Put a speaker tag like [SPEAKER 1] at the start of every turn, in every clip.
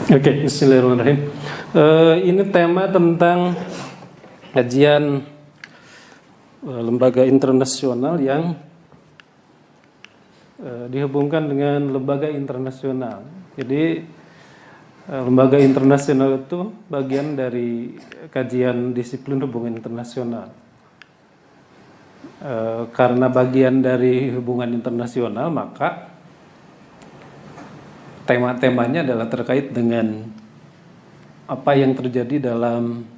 [SPEAKER 1] Oke, Bismillahirrahmanirrahim. Ini tema tentang kajian lembaga internasional yang dihubungkan dengan lembaga internasional. Jadi lembaga internasional itu bagian dari kajian disiplin hubungan internasional. Karena bagian dari hubungan internasional, maka tema-temanya adalah terkait dengan apa yang terjadi dalam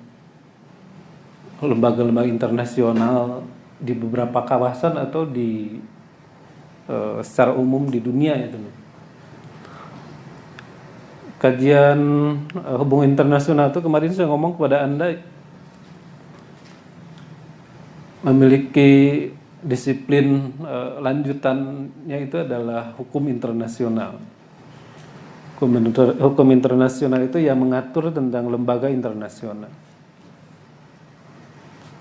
[SPEAKER 1] lembaga-lembaga internasional di beberapa kawasan atau di secara umum di dunia itu. Kajian hubungan internasional itu kemarin saya ngomong kepada Anda memiliki disiplin lanjutannya itu adalah hukum internasional. Hukum internasional itu yang mengatur tentang lembaga internasional.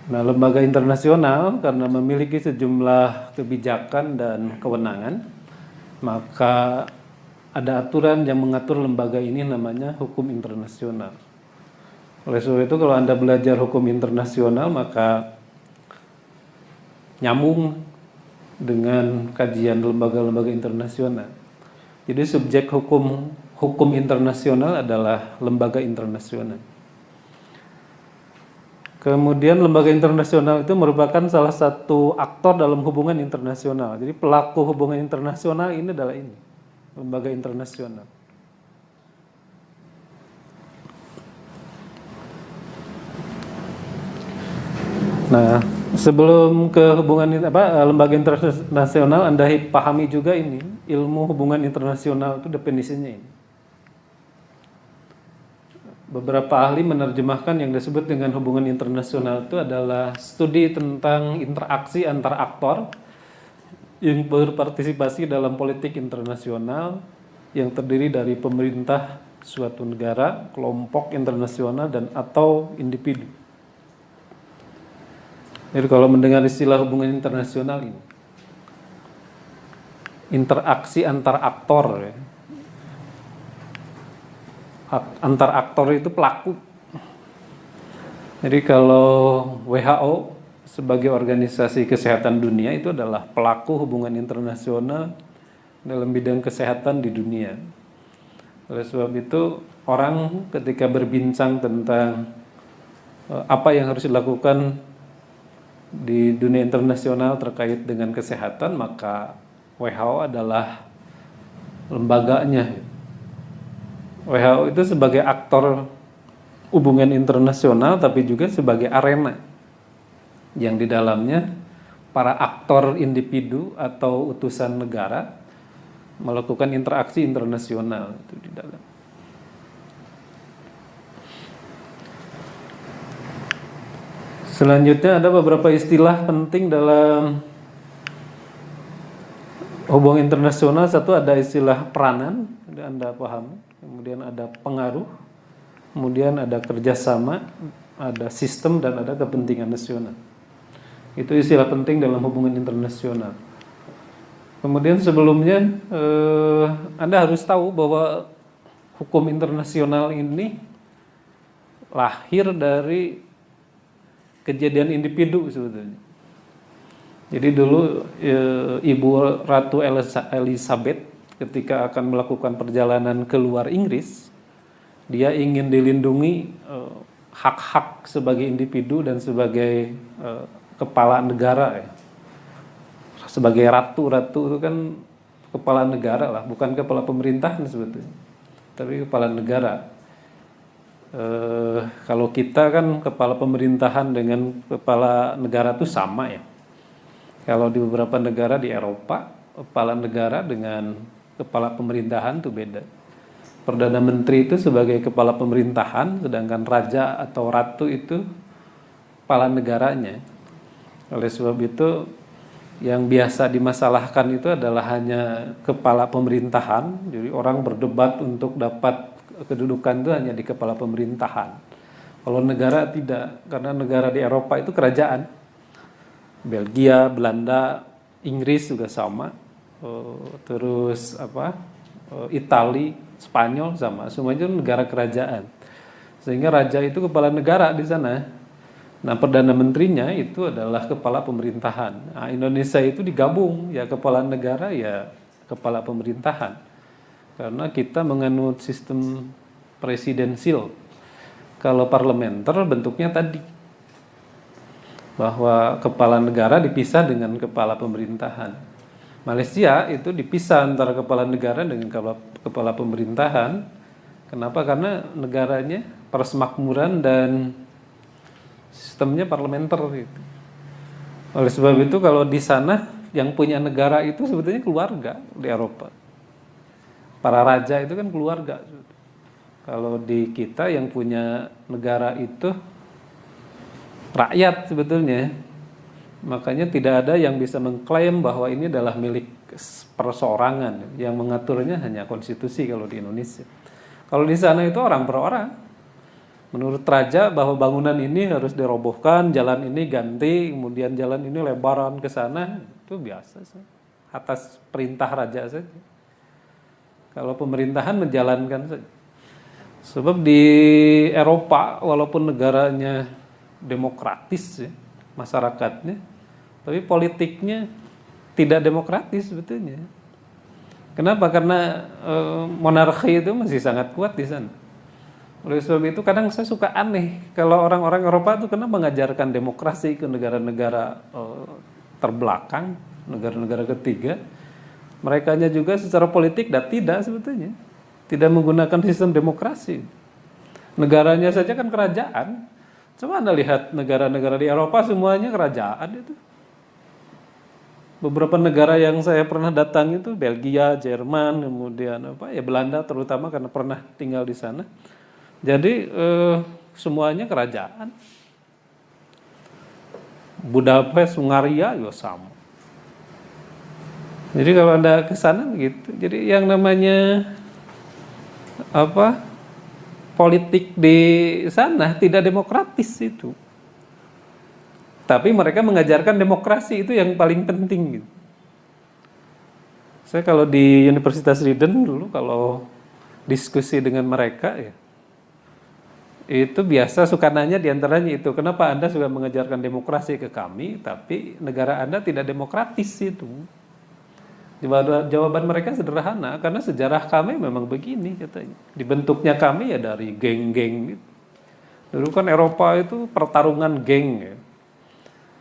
[SPEAKER 1] Nah, lembaga internasional karena memiliki sejumlah kebijakan dan kewenangan, maka ada aturan yang mengatur lembaga ini namanya hukum internasional. Oleh sebab itu kalau Anda belajar hukum internasional maka nyambung dengan kajian lembaga-lembaga internasional. Jadi subjek hukum internasional adalah lembaga internasional. Kemudian lembaga internasional itu merupakan salah satu aktor dalam hubungan internasional. Jadi pelaku hubungan internasional ini adalah lembaga internasional. Nah, sebelum ke hubungan lembaga internasional, Anda pahami juga ilmu hubungan internasional itu definisinya ini. Beberapa ahli menerjemahkan yang disebut dengan hubungan internasional itu adalah studi tentang interaksi antar aktor yang berpartisipasi dalam politik internasional yang terdiri dari pemerintah suatu negara, kelompok internasional dan atau individu. Jadi kalau mendengar istilah hubungan internasional ini, interaksi antar aktor ya. Antar aktor itu pelaku. Jadi kalau WHO sebagai organisasi kesehatan dunia itu adalah pelaku hubungan internasional dalam bidang kesehatan di dunia. Oleh sebab itu orang ketika berbincang tentang apa yang harus dilakukan di dunia internasional terkait dengan kesehatan, maka WHO adalah lembaganya. WHO itu sebagai aktor hubungan internasional tapi juga sebagai arena yang di dalamnya para aktor individu atau utusan negara melakukan interaksi internasional itu di dalam. Selanjutnya ada beberapa istilah penting dalam hubungan internasional. Satu ada istilah peranan, Anda paham. Kemudian ada pengaruh, kemudian ada kerjasama, ada sistem dan ada kepentingan nasional. Itu istilah penting dalam hubungan internasional. Kemudian sebelumnya Anda harus tahu bahwa hukum internasional ini lahir dari kejadian individu sebetulnya. Jadi dulu Ibu Ratu Elizabeth ketika akan melakukan perjalanan ke luar Inggris, dia ingin dilindungi hak-hak sebagai individu dan sebagai kepala negara ya. Sebagai ratu itu kan kepala negara lah, bukan kepala pemerintahan sebetulnya, tapi kepala negara. Kalau kita kan kepala pemerintahan dengan kepala negara itu sama ya. Kalau di beberapa negara di Eropa, kepala negara dengan kepala pemerintahan itu beda. Perdana Menteri itu sebagai kepala pemerintahan, sedangkan raja atau ratu itu kepala negaranya. Oleh sebab itu yang biasa dimasalahkan itu adalah hanya kepala pemerintahan. Jadi orang berdebat untuk dapat kedudukan itu hanya di kepala pemerintahan. Kalau negara tidak, karena negara di Eropa itu kerajaan. Belgia, Belanda, Inggris juga sama. Terus Itali Spanyol sama, semuanya negara kerajaan. Sehingga raja itu kepala negara di sana. Nah, perdana menterinya itu adalah kepala pemerintahan. Nah, Indonesia itu digabung, ya kepala negara ya kepala pemerintahan. Karena kita menganut sistem presidensil. Kalau parlementer bentuknya tadi, bahwa kepala negara dipisah dengan kepala pemerintahan. Malaysia itu dipisah antara kepala negara dengan kepala pemerintahan. Kenapa? Karena negaranya persemakmuran dan sistemnya parlementer gitu. Oleh sebab itu kalau di sana yang punya negara itu sebetulnya keluarga di Eropa. Para raja itu kan keluarga. Kalau di kita yang punya negara itu rakyat sebetulnya. Makanya tidak ada yang bisa mengklaim bahwa ini adalah milik perseorangan. Yang mengaturnya hanya konstitusi kalau di Indonesia. Kalau di sana itu orang per orang. Menurut raja bahwa bangunan ini harus dirobohkan, jalan ini ganti, kemudian jalan ini lebaran ke sana, itu biasa sih. Atas perintah raja saja. Kalau pemerintahan menjalankan saja. Sebab di Eropa walaupun negaranya demokratis ya, masyarakatnya, tapi politiknya tidak demokratis sebetulnya. Kenapa? Karena monarki itu masih sangat kuat di sana. Oleh sebab itu kadang saya suka aneh kalau orang-orang Eropa itu kenapa mengajarkan demokrasi ke negara-negara terbelakang, negara-negara ketiga. Merekanya juga secara politik dan tidak sebetulnya. Tidak menggunakan sistem demokrasi. Negaranya saja kan kerajaan. Coba Anda lihat negara-negara di Eropa semuanya kerajaan itu. Beberapa negara yang saya pernah datang itu Belgia, Jerman, kemudian Belanda terutama karena pernah tinggal di sana. Jadi semuanya kerajaan. Budapest, Hungaria juga sama. Jadi kalau Anda ke sana gitu. Jadi yang namanya politik di sana tidak demokratis itu. Tapi mereka mengajarkan demokrasi itu yang paling penting gitu. Saya kalau di Universitas Leiden dulu kalau diskusi dengan mereka ya itu biasa suka nanya diantaranya itu, kenapa Anda sudah mengajarkan demokrasi ke kami, tapi negara Anda tidak demokratis itu. Jawaban mereka sederhana, karena sejarah kami memang begini katanya. Dibentuknya kami ya dari geng-geng gitu. Dulu kan Eropa itu pertarungan geng ya.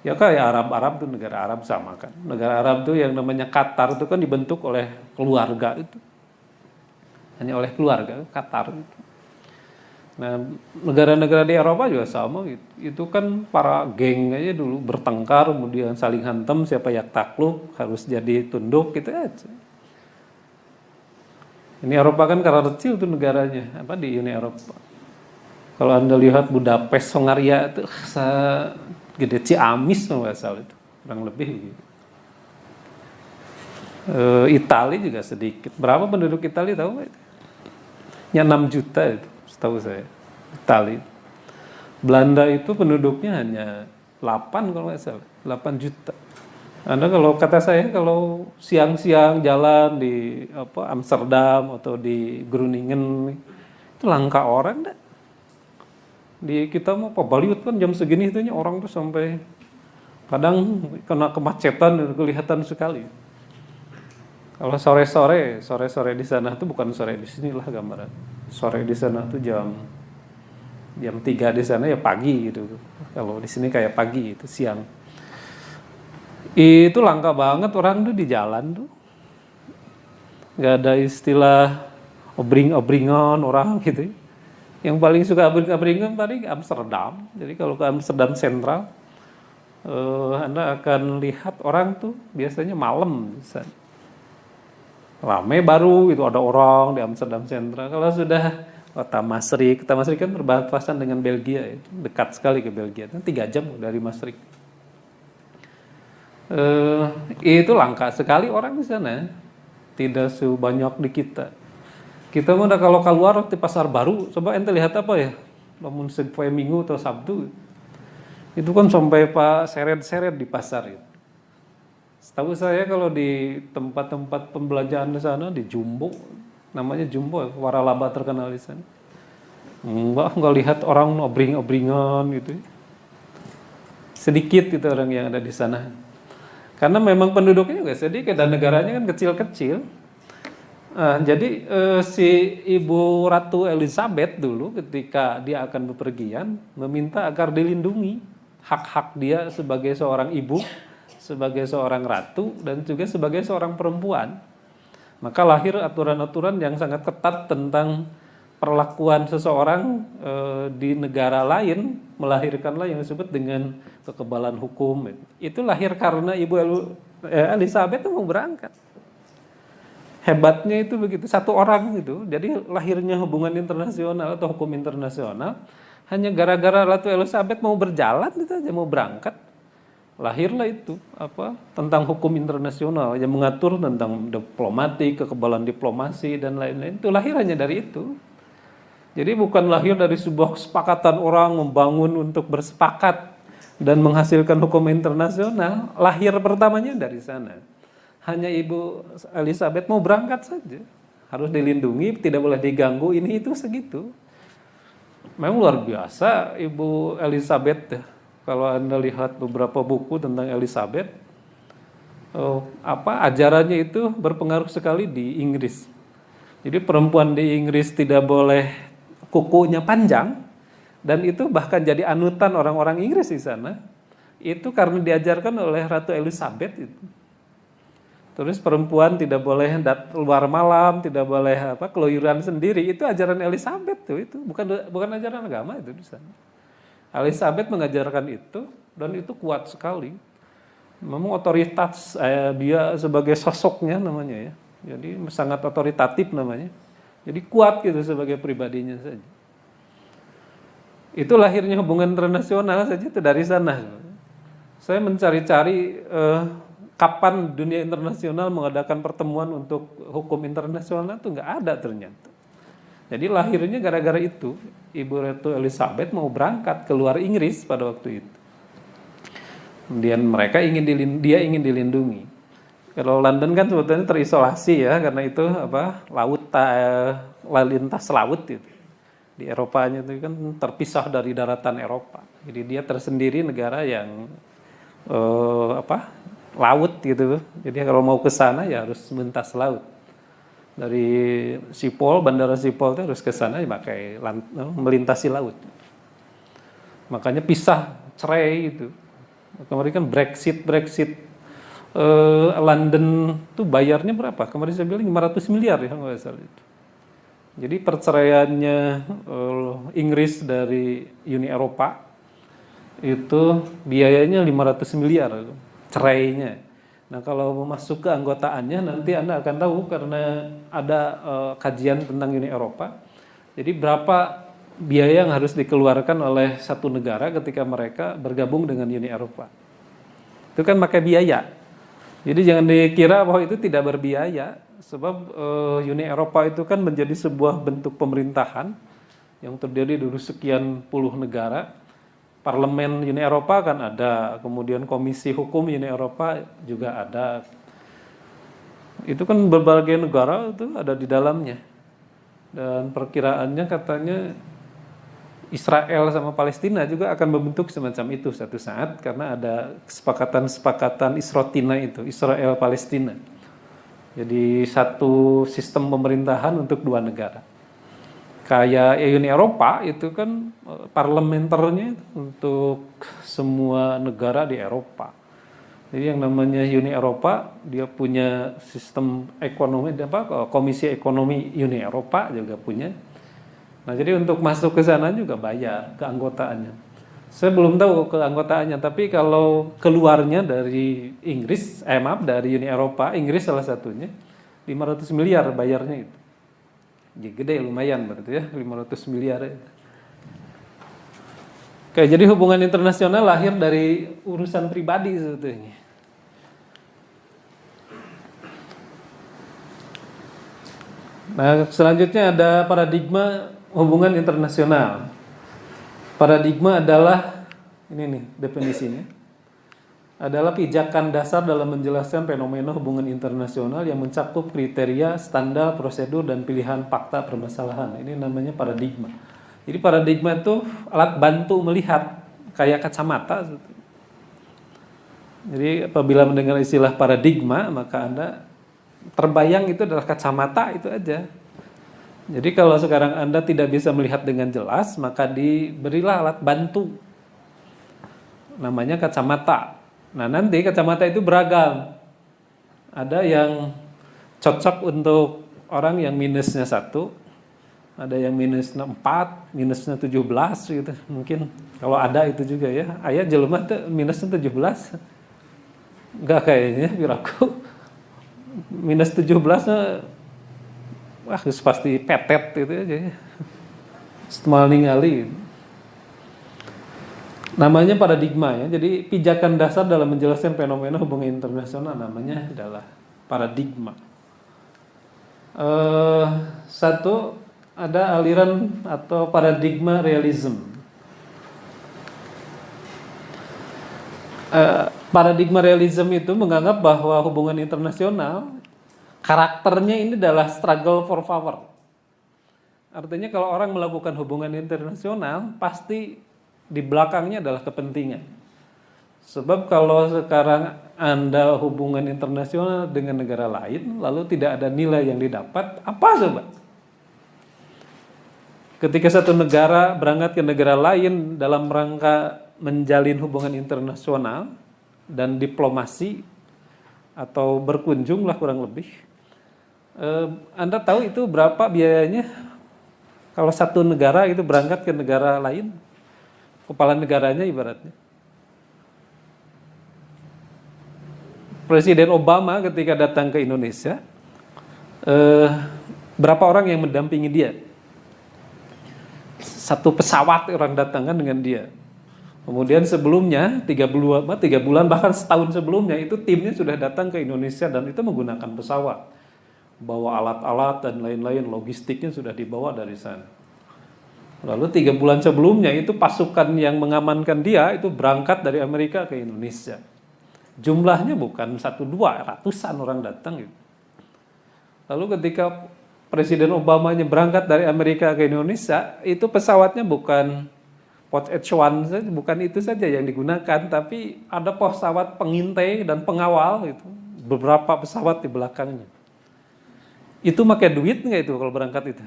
[SPEAKER 1] Ya kayak Arab-Arab itu negara Arab sama kan. Negara Arab itu yang namanya Qatar itu kan dibentuk oleh keluarga itu. Hanya oleh keluarga, Qatar itu. Nah, negara-negara di Eropa juga sama gitu. Itu kan para geng aja dulu bertengkar, kemudian saling hantam, siapa yang takluk harus jadi tunduk gitu aja. Ini Eropa kan karena kecil tuh negaranya, di Uni Eropa. Kalau Anda lihat Budapest, Hongaria itu gede Ciamis nggak salah itu, kurang lebih gitu. Italia juga sedikit. Berapa penduduk Italia tahu nggak? Ya 6 juta itu. Tahu saya, Italia. Belanda itu penduduknya hanya 8 kalau nggak salah, 8 juta. Anda kalau kata saya kalau siang-siang jalan di Amsterdam atau di Groningen itu langka orang dah. Di kita mau Baliut kan jam segini itunya orang tuh sampai kadang kena kemacetan dan kelihatan sekali. Kalau sore-sore di sana tuh bukan sore di sini lah gambaran. Sore di sana tuh jam 3 di sana ya pagi gitu. Kalau di sini kayak pagi itu siang. Itu langka banget orang tuh di jalan tuh. Gak ada istilah obring-obringan orang gitu. Yang paling suka obring-obringan tadi Amsterdam. Jadi kalau ke Amsterdam Sentral Anda akan lihat orang tuh biasanya malam di sana. Rame baru itu ada orang di Amsterdam Sentral. Kalau sudah kota Maastricht kan berbatasan dengan Belgia, itu dekat sekali ke Belgia, 3 jam dari Maastricht. Itu langka sekali orang di sana, tidak sebanyak di kita. Kita udah kalau keluar di pasar baru, coba ente lihat apa ya, namun sampai Minggu atau Sabtu, itu kan sampai seret-seret di pasar itu. Setahu saya kalau di tempat-tempat pembelanjaan di sana di Jumbo namanya jumbo, waralaba terkenal di sana. Nggak lihat orang obring-obringan gitu. Sedikit gitu orang yang ada di sana. Karena memang penduduknya juga sedikit dan negaranya kan kecil-kecil. Jadi si Ibu Ratu Elizabeth dulu ketika dia akan bepergian meminta agar dilindungi hak-hak dia sebagai seorang ibu, sebagai seorang ratu dan juga sebagai seorang perempuan. Maka lahir aturan-aturan yang sangat ketat tentang perlakuan seseorang di negara lain, melahirkanlah yang disebut dengan kekebalan hukum. Itu lahir karena Ibu Elizabeth itu mau berangkat. Hebatnya itu begitu, satu orang itu. Jadi lahirnya hubungan internasional atau hukum internasional hanya gara-gara Ratu Elizabeth mau berjalan itu aja, mau berangkat. Lahirlah itu tentang hukum internasional yang mengatur tentang diplomatik, kekebalan diplomasi dan lain-lain. Itu lahir hanya dari itu. Jadi bukan lahir dari sebuah kesepakatan orang membangun untuk bersepakat dan menghasilkan hukum internasional. Lahir pertamanya dari sana. Hanya Ibu Elizabeth mau berangkat saja. Harus dilindungi, tidak boleh diganggu, ini itu segitu. Memang luar biasa Ibu Elizabeth. Kalau Anda lihat beberapa buku tentang Elizabeth, ajarannya itu berpengaruh sekali di Inggris. Jadi perempuan di Inggris tidak boleh kukunya panjang, dan itu bahkan jadi anutan orang-orang Inggris di sana. Itu karena diajarkan oleh Ratu Elizabeth itu. Terus perempuan tidak boleh keluar malam, tidak boleh keluyuran sendiri. Itu ajaran Elizabeth tuh, itu bukan ajaran agama itu di sana. Elizabeth mengajarkan itu dan itu kuat sekali. Memang otoritas dia sebagai sosoknya namanya ya. Jadi sangat otoritatif namanya. Jadi kuat gitu sebagai pribadinya saja. Itu lahirnya hubungan internasional saja itu dari sana. Saya mencari-cari kapan dunia internasional mengadakan pertemuan untuk hukum internasional itu nggak ada ternyata. Jadi lahirnya gara-gara itu. Ibu Ratu Elizabeth mau berangkat keluar Inggris pada waktu itu. Kemudian dia ingin dilindungi. Kalau London kan sebetulnya terisolasi ya karena itu lintas laut itu. Di Eropanya itu kan terpisah dari daratan Eropa. Jadi dia tersendiri negara yang laut gitu. Jadi kalau mau ke sana ya harus lintas laut. Dari bandara Schiphol itu harus ke sana ya pakai melintasi laut. Makanya cerai itu. Kemarin kan Brexit London tuh bayarnya berapa? Kemarin saya bilang 500 miliar ya nggak salah itu. Jadi perceraiannya Inggris dari Uni Eropa itu biayanya 500 miliar cerainya. Nah kalau masuk ke anggotaannya nanti Anda akan tahu karena ada kajian tentang Uni Eropa. Jadi berapa biaya yang harus dikeluarkan oleh satu negara ketika mereka bergabung dengan Uni Eropa. Itu kan pakai biaya. Jadi jangan dikira bahwa itu tidak berbiaya. Sebab Uni Eropa itu kan menjadi sebuah bentuk pemerintahan yang terdiri dari sekian puluh negara. Parlemen Uni Eropa kan ada, kemudian Komisi Hukum Uni Eropa juga ada. Itu kan berbagai negara itu ada di dalamnya. Dan perkiraannya katanya Israel sama Palestina juga akan membentuk semacam itu suatu saat karena ada kesepakatan Isrotina itu, Israel Palestina. Jadi satu sistem pemerintahan untuk dua negara. Kayak Uni Eropa itu kan parlementernya untuk semua negara di Eropa. Jadi yang namanya Uni Eropa dia punya sistem ekonomi Komisi Ekonomi Uni Eropa juga punya. Nah, jadi untuk masuk ke sana juga bayar keanggotaannya. Saya belum tahu keanggotaannya, tapi kalau keluarnya dari dari Uni Eropa, Inggris salah satunya 500 miliar bayarnya itu. Jadi gede lumayan berarti ya 500 miliar itu. Oke, jadi hubungan internasional lahir dari urusan pribadi sebetulnya. Nah, selanjutnya ada paradigma hubungan internasional. Paradigma adalah ini nih definisinya. adalah pijakan dasar dalam menjelaskan fenomena hubungan internasional yang mencakup kriteria, standar, prosedur, dan pilihan fakta permasalahan. Ini namanya paradigma. Jadi paradigma itu alat bantu melihat, kayak kacamata. Jadi apabila mendengar istilah paradigma, maka Anda terbayang itu adalah kacamata itu aja. Jadi kalau sekarang Anda tidak bisa melihat dengan jelas, maka diberilah alat bantu. Namanya kacamata. Nah nanti kacamata itu beragam. Ada yang cocok untuk orang yang minusnya 1, ada yang minusnya 4, minusnya 17 gitu. Mungkin kalau ada itu juga ya. Ayah jelema tuh minusnya 17. Enggak kayaknya biraku. Minus 17 wah pasti petet itu aja ya. Setemal ningali. Namanya paradigma ya. Jadi pijakan dasar dalam menjelaskan fenomena hubungan internasional namanya adalah paradigma. Satu, ada aliran atau paradigma realism. Paradigma realism itu menganggap bahwa hubungan internasional karakternya ini adalah struggle for power. Artinya kalau orang melakukan hubungan internasional pasti di belakangnya adalah kepentingan. Sebab kalau sekarang Anda hubungan internasional dengan negara lain, lalu tidak ada nilai yang didapat, apa coba? Ketika satu negara berangkat ke negara lain dalam rangka menjalin hubungan internasional dan diplomasi atau berkunjung lah kurang lebih, Anda tahu itu berapa biayanya? Kalau satu negara itu berangkat ke negara lain, kepala negaranya ibaratnya. Presiden Obama ketika datang ke Indonesia, berapa orang yang mendampingi dia? Satu pesawat orang datang kan dengan dia. Kemudian sebelumnya 3 bulan bahkan setahun sebelumnya itu timnya sudah datang ke Indonesia dan itu menggunakan pesawat. Bawa alat-alat dan lain-lain, logistiknya sudah dibawa dari sana. Lalu 3 bulan sebelumnya itu pasukan yang mengamankan dia itu berangkat dari Amerika ke Indonesia. Jumlahnya bukan 1-2, ratusan orang datang gitu. Lalu ketika Presiden Obama berangkat dari Amerika ke Indonesia, itu pesawatnya bukan Pod H1 saja, bukan itu saja yang digunakan, tapi ada pesawat pengintai dan pengawal itu, beberapa pesawat di belakangnya. Itu pakai duit nggak itu kalau berangkat itu?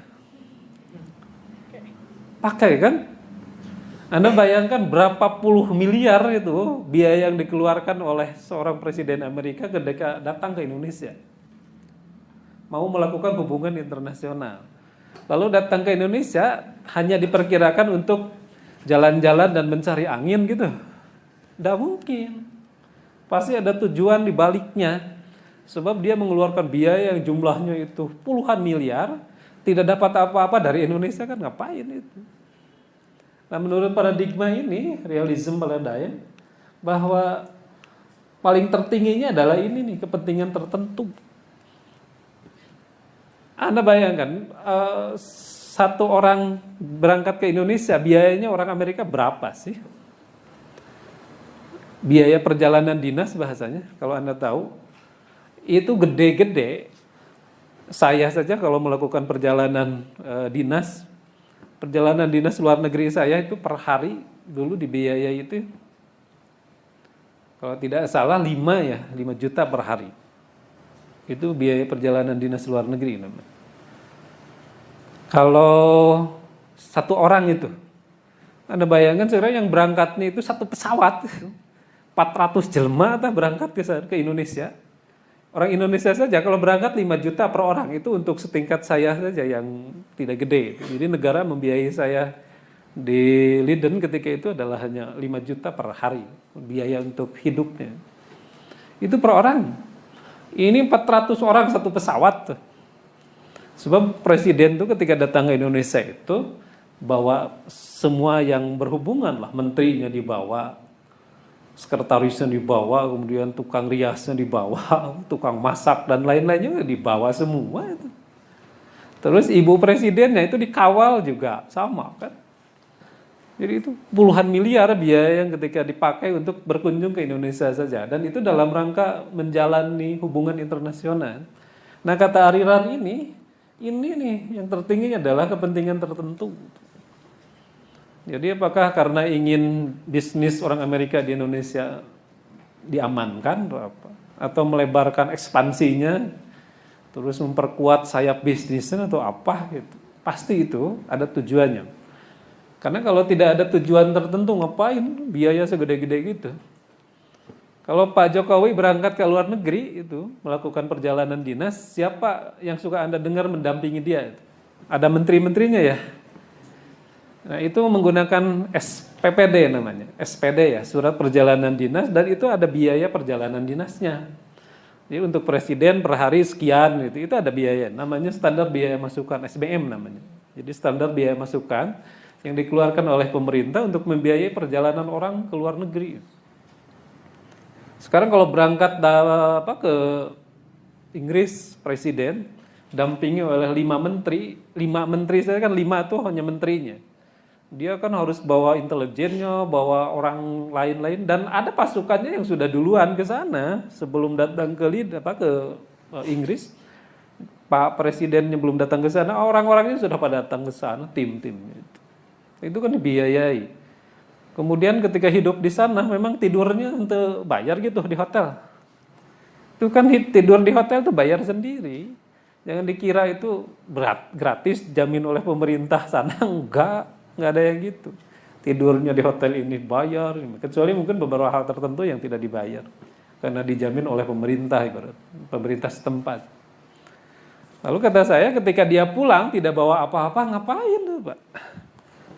[SPEAKER 1] Pakai kan? Anda bayangkan berapa puluh miliar itu biaya yang dikeluarkan oleh seorang presiden Amerika ketika datang ke Indonesia. Mau melakukan hubungan internasional. Lalu datang ke Indonesia hanya diperkirakan untuk jalan-jalan dan mencari angin gitu. Tidak mungkin. Pasti ada tujuan di baliknya. Sebab dia mengeluarkan biaya yang jumlahnya itu puluhan miliar, tidak dapat apa-apa dari Indonesia kan ngapain itu. Nah menurut paradigma ini, realism paradigm, bahwa paling tertingginya adalah ini nih, kepentingan tertentu. Anda bayangkan, satu orang berangkat ke Indonesia, biayanya orang Amerika berapa sih? Biaya perjalanan dinas bahasanya, kalau Anda tahu, itu gede-gede. Saya saja kalau melakukan perjalanan dinas luar negeri saya itu per hari dulu dibiayai itu kalau tidak salah 5 juta per hari. Itu biaya perjalanan dinas luar negeri namanya. Kalau satu orang itu, Anda bayangkan sebenarnya yang berangkatnya itu satu pesawat 400 jelma berangkat ke Indonesia. Orang Indonesia saja kalau berangkat 5 juta per orang itu untuk setingkat saya saja yang tidak gede. Jadi negara membiayai saya di Leiden ketika itu adalah hanya 5 juta per hari biaya untuk hidupnya. Itu per orang. Ini 400 orang satu pesawat. Sebab presiden itu ketika datang ke Indonesia itu bawa semua yang berhubungan lah, menterinya dibawa, sekretarisnya dibawa, kemudian tukang riasnya dibawa, tukang masak dan lain-lainnya dibawa semua itu. Terus ibu presidennya itu dikawal juga sama kan. Jadi itu puluhan miliar biaya yang ketika dipakai untuk berkunjung ke Indonesia saja. Dan itu dalam rangka menjalani hubungan internasional. Nah kata aliran ini nih yang tertinggi adalah kepentingan tertentu. Jadi apakah karena ingin bisnis orang Amerika di Indonesia diamankan atau apa? Atau melebarkan ekspansinya, terus memperkuat sayap bisnisnya atau apa gitu. Pasti itu ada tujuannya. Karena kalau tidak ada tujuan tertentu, ngapain biaya segede-gede gitu. Kalau Pak Jokowi berangkat ke luar negeri itu melakukan perjalanan dinas, siapa yang suka Anda dengar mendampingi dia? Ada menteri-menterinya ya. Nah itu menggunakan SPPD namanya, SPD ya, surat perjalanan dinas, dan itu ada biaya perjalanan dinasnya. Jadi untuk presiden per hari sekian gitu, itu ada biaya, namanya standar biaya masukan, SBM namanya. Jadi standar biaya masukan yang dikeluarkan oleh pemerintah untuk membiayai perjalanan orang ke luar negeri. Sekarang kalau berangkat ke Inggris presiden dampingi oleh 5 menteri saya kan 5 tuh hanya menterinya. Dia kan harus bawa intelijennya, bawa orang lain-lain, dan ada pasukannya yang sudah duluan ke sana sebelum datang ke Inggris. Pak presidennya belum datang ke sana, orang-orangnya sudah pada datang ke sana, tim-tim gitu. Itu kan dibiayai. Kemudian ketika hidup di sana memang tidurnya untuk bayar gitu di hotel. Itu kan tidur di hotel tuh bayar sendiri. Jangan dikira itu gratis jamin oleh pemerintah sana, enggak ada yang gitu. Tidurnya di hotel ini bayar, kecuali mungkin beberapa hal tertentu yang tidak dibayar karena dijamin oleh pemerintah, ibarat pemerintah setempat. Lalu kata saya ketika dia pulang tidak bawa apa-apa, ngapain tuh Pak?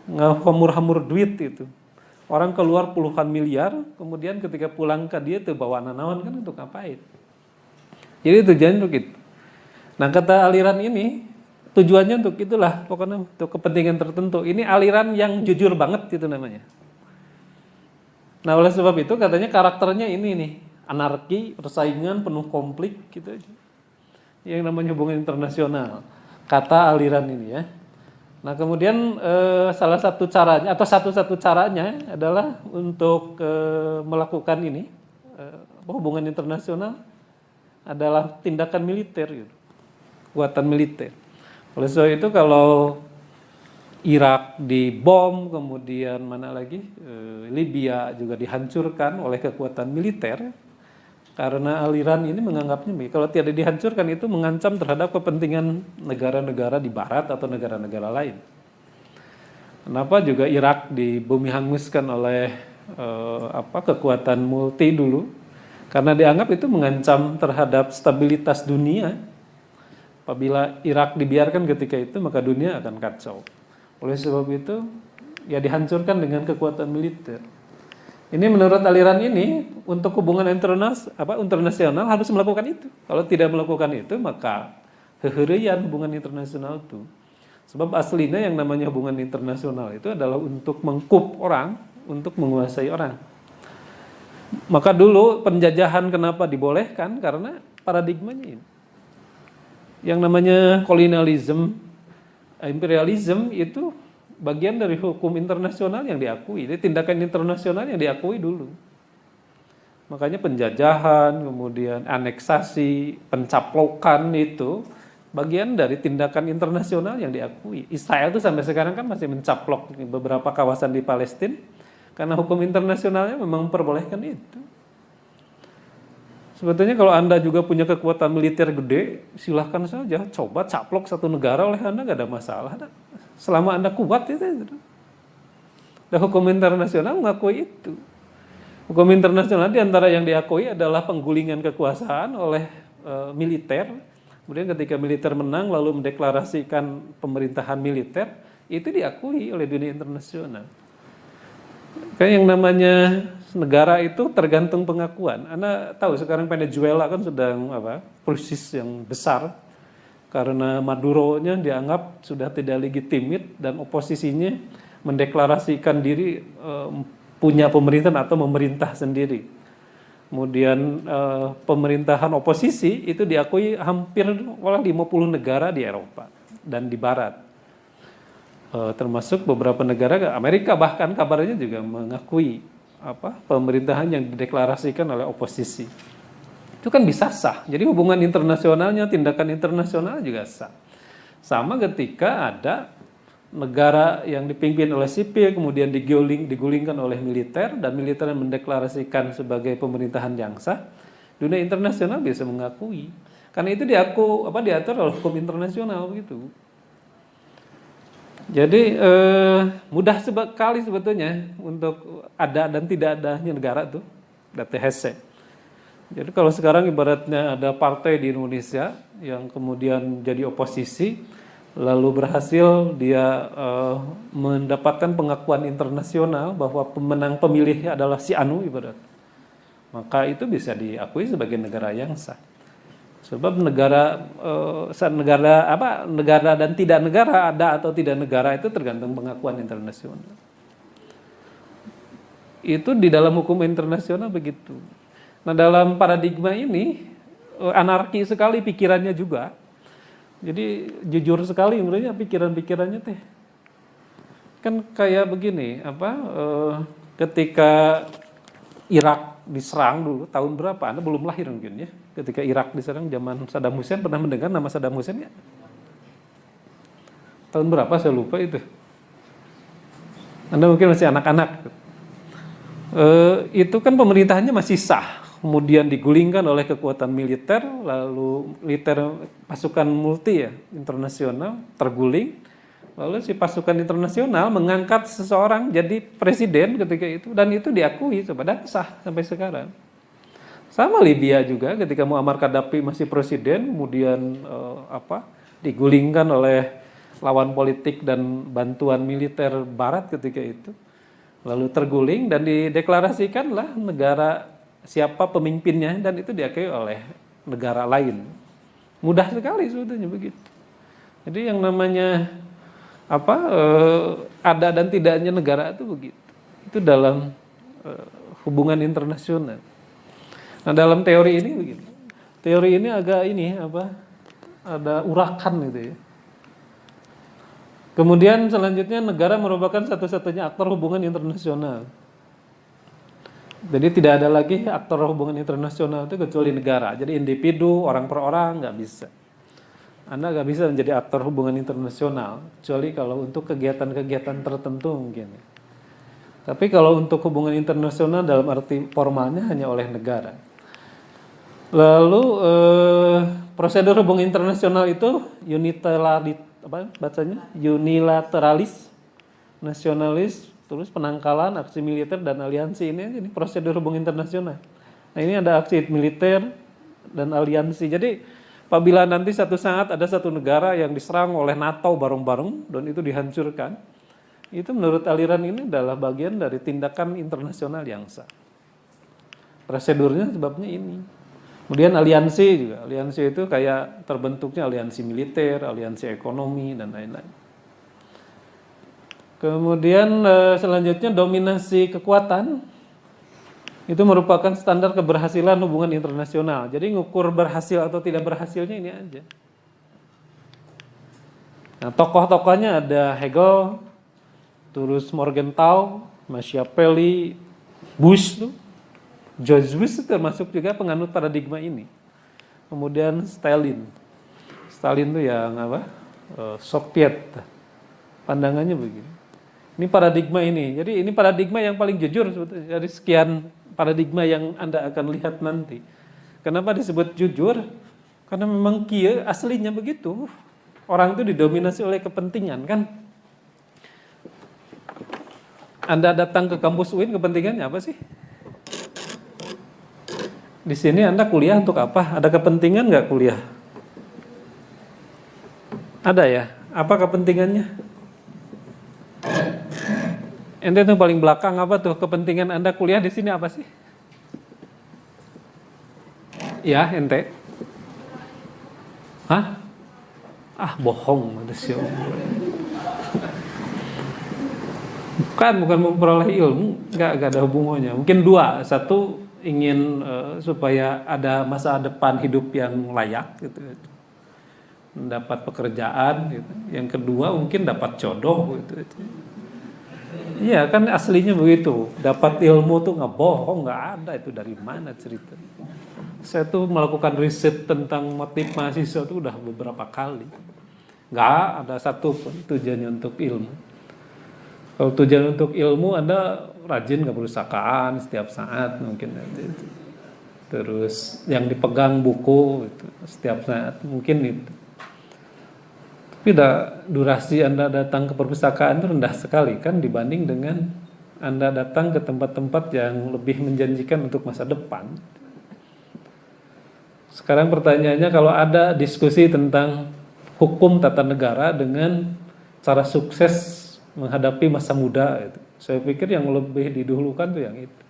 [SPEAKER 1] Ngehamur-hamur duit itu. Orang keluar puluhan miliar, kemudian ketika pulang ke dia tuh bawa nanawan kan untuk ngapain? Jadi tujuannya untuk itu. Nah kata aliran ini tujuannya untuk itulah, pokoknya untuk kepentingan tertentu. Ini aliran yang jujur banget itu namanya. Nah oleh sebab itu katanya karakternya ini nih, anarki, persaingan, penuh konflik gitu aja. Yang namanya hubungan internasional. Kata aliran ini ya. Nah kemudian salah satu caranya atau satu-satu caranya adalah untuk melakukan ini hubungan internasional adalah tindakan militer, gitu. Kekuatan militer. Oleh sebab itu kalau Irak dibom, kemudian mana lagi Libya juga dihancurkan oleh kekuatan militer, karena aliran ini menganggapnya kalau tidak dihancurkan itu mengancam terhadap kepentingan negara-negara di barat atau negara-negara lain. Kenapa juga Irak dibumi hanguskan oleh kekuatan multi dulu? Karena dianggap itu mengancam terhadap stabilitas dunia. Apabila Irak dibiarkan ketika itu maka dunia akan kacau. Oleh sebab itu ya dihancurkan dengan kekuatan militer. Ini menurut aliran ini untuk hubungan internasional harus melakukan itu. Kalau tidak melakukan itu maka heherian hubungan internasional itu. Sebab aslinya yang namanya hubungan internasional itu adalah untuk mengkup orang, untuk menguasai orang. Maka dulu penjajahan kenapa dibolehkan? Karena paradigmanya ini. Yang namanya kolonialisme, imperialisme itu bagian dari hukum internasional yang diakui. Jadi tindakan internasional yang diakui dulu. Makanya penjajahan, kemudian aneksasi, pencaplokan itu bagian dari tindakan internasional yang diakui. Israel itu sampai sekarang kan masih mencaplok beberapa kawasan di Palestina karena hukum internasionalnya memang memperbolehkan itu. Sebetulnya kalau Anda juga punya kekuatan militer gede, silahkan saja coba caplok satu negara oleh Anda, nggak ada masalah. Selama Anda kuat itu. Dan hukum internasional mengakui itu. Hukum internasional diantara yang diakui adalah penggulingan kekuasaan oleh militer. Kemudian ketika militer menang lalu mendeklarasikan pemerintahan militer, itu diakui oleh dunia internasional. Kayak yang namanya negara itu tergantung pengakuan. Anda tahu sekarang Venezuela kan sedang krisis yang besar karena Maduro-nya dianggap sudah tidak legitimit dan oposisinya mendeklarasikan diri punya pemerintahan atau memerintah sendiri. Kemudian pemerintahan oposisi itu diakui hampir oleh 50 negara di Eropa dan di Barat. termasuk beberapa negara, Amerika bahkan kabarnya juga mengakui pemerintahan yang dideklarasikan oleh oposisi. Itu kan bisa sah. Jadi hubungan internasionalnya, tindakan internasional juga sah. Sama ketika ada negara yang dipimpin oleh sipil, kemudian digulingkan oleh militer, dan militer yang mendeklarasikan sebagai pemerintahan yang sah, dunia internasional bisa mengakui. Karena itu diatur oleh hukum internasional gitu. Jadi mudah sekali sebetulnya untuk ada dan tidak adanya negara tuh, data hese. Jadi kalau sekarang ibaratnya ada partai di Indonesia yang kemudian jadi oposisi, lalu berhasil dia mendapatkan pengakuan internasional bahwa pemenang pemilih adalah si Anu ibarat, maka itu bisa diakui sebagai negara yang sah. Sebab negara dan tidak negara, ada atau tidak negara itu tergantung pengakuan internasional. Itu di dalam hukum internasional begitu. Nah, dalam paradigma ini anarki sekali pikirannya juga. Jadi jujur sekali menurutnya pikiran-pikirannya teh. Kan kayak begini, ketika Irak diserang dulu tahun berapa? Anda belum lahir mungkin ya. Ketika Irak diserang zaman Saddam Hussein, pernah mendengar nama Saddam Hussein ya? Tahun berapa saya lupa itu. Anda mungkin masih anak-anak. Itu kan pemerintahannya masih sah. Kemudian digulingkan oleh kekuatan militer, lalu militer pasukan multi ya, internasional terguling, lalu si pasukan internasional mengangkat seseorang jadi presiden ketika itu, dan itu diakui dan sah sampai sekarang. Sama Libya juga ketika Muammar Gaddafi masih presiden, kemudian digulingkan oleh lawan politik dan bantuan militer barat ketika itu, lalu terguling dan dideklarasikanlah negara siapa pemimpinnya, dan itu diakui oleh negara lain. Mudah sekali sebetulnya begitu. Jadi yang namanya ada dan tidaknya negara itu begitu. Itu dalam hubungan internasional. Nah, dalam teori ini begitu. Teori ini agak ada urakan gitu ya. Kemudian selanjutnya negara merupakan satu-satunya aktor hubungan internasional. Jadi tidak ada lagi aktor hubungan internasional itu kecuali negara. Jadi individu, orang per orang nggak bisa. Anda nggak bisa menjadi aktor hubungan internasional, kecuali kalau untuk kegiatan-kegiatan tertentu mungkin. Tapi kalau untuk hubungan internasional dalam arti formalnya hanya oleh negara. Lalu prosedur hubungan internasional itu unilateralis, nasionalis, terus penangkalan, aksi militer, dan aliansi. Ini prosedur hubungan internasional. Nah, ini ada aksi militer dan aliansi. Jadi apabila nanti satu saat ada satu negara yang diserang oleh NATO bareng-bareng dan itu dihancurkan, itu menurut aliran ini adalah bagian dari tindakan internasional yang sah. Prosedurnya sebabnya ini. Kemudian aliansi juga. Aliansi itu kayak terbentuknya aliansi militer, aliansi ekonomi, dan lain-lain. Kemudian selanjutnya dominasi kekuatan itu merupakan standar keberhasilan hubungan internasional. Jadi ngukur berhasil atau tidak berhasilnya ini aja. Nah, tokoh-tokohnya ada Hegel, terus Morgenthau, Machiavelli, Bush tuh. George Bush itu termasuk juga penganut paradigma ini. Kemudian Stalin. Stalin itu yang Soviet. Pandangannya begini. Ini paradigma ini. Jadi ini paradigma yang paling jujur sebetulnya dari sekian paradigma yang Anda akan lihat nanti. Kenapa disebut jujur? Karena memang aslinya begitu. Orang itu didominasi oleh kepentingan kan. Anda datang ke kampus UIN kepentingannya apa sih? Di sini Anda kuliah untuk apa? Ada kepentingan nggak kuliah? Ada ya? Apa kepentingannya? Ente tuh paling belakang apa tuh kepentingan Anda kuliah di sini apa sih? Ya, ente. Hah? Bohong ada sih. Bukan memperoleh ilmu, enggak ada hubungannya. Mungkin dua, satu ingin supaya ada masa depan hidup yang layak gitu. mendapat pekerjaan gitu. Yang kedua mungkin dapat jodoh gitu. Iya kan aslinya begitu. Dapat ilmu tuh nggak bohong, nggak ada itu dari mana cerita. Saya tuh melakukan riset tentang motif mahasiswa tuh udah beberapa kali. Nggak ada satupun tujuannya untuk ilmu. Kalau tujuan untuk ilmu Anda rajin keperusahaan setiap saat mungkin itu. Terus yang dipegang buku itu, setiap saat mungkin itu. Tapi durasi Anda datang ke perpustakaan itu rendah sekali kan dibanding dengan Anda datang ke tempat-tempat yang lebih menjanjikan untuk masa depan. Sekarang pertanyaannya kalau ada diskusi tentang hukum tata negara dengan cara sukses menghadapi masa muda itu. Saya pikir yang lebih didahulukan tuh yang itu.